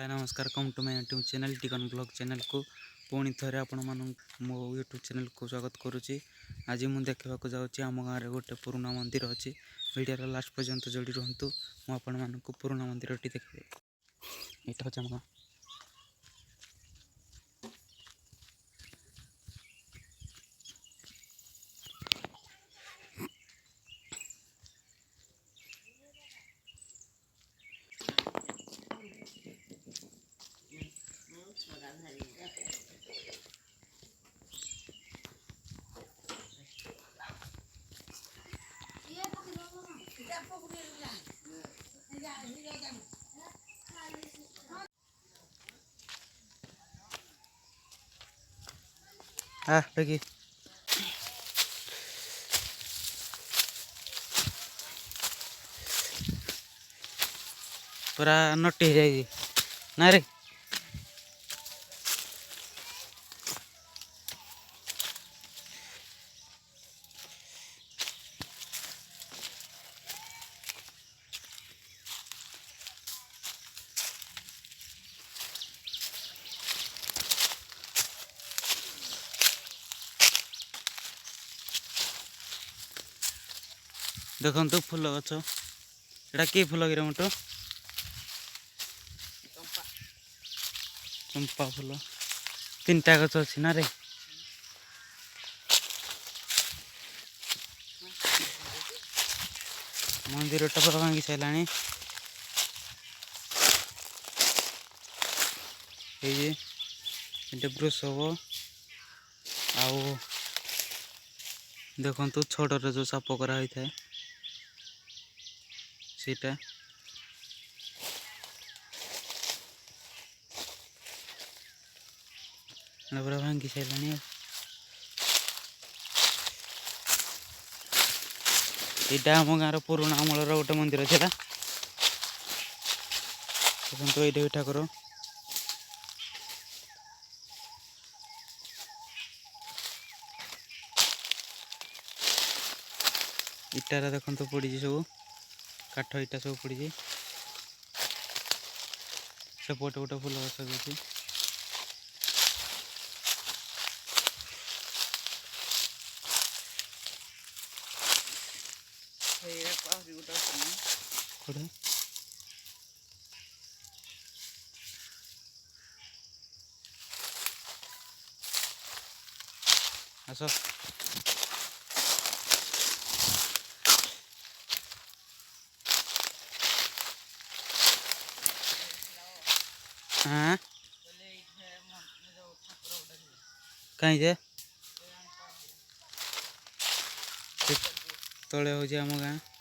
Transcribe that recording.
हाय नमस्कार come to my YouTube channel टिकन blog channel को पुणी थे आपण मो यूट्यूब चैनल को स्वागत करुच्ची। आज मुझे देखा जाऊँगी आम गाँव में गोटे पुराना मंदिर अच्छी वीडियो लास्ट पर्यंत जोड़ी रुहतु मुझे पुराना मंदिर टी देखिए। यहाँ हूँ आम गाँव देखिए पूरा नटी जाए ना रे देखु फूल गछ एटा कि फूल गिरे मोटो चंपा फूल तीन टा गछ अच्छी ना रे मंदिर टा पूरा भांगी सारा वृषभ आउ देखु छोटर जो साप कराई था सीटा पूरा भांगी सारा यहाँ आम गाँव पुराना अमलर गोटे मंदिर है देखो ये ठाकुर इटार देखो पड़ी सब काठ इटा सब पड़ी सेपटे गोटे फूल गछ अच्छी आस हाँ कहीं जे तले हूँ आम गाँ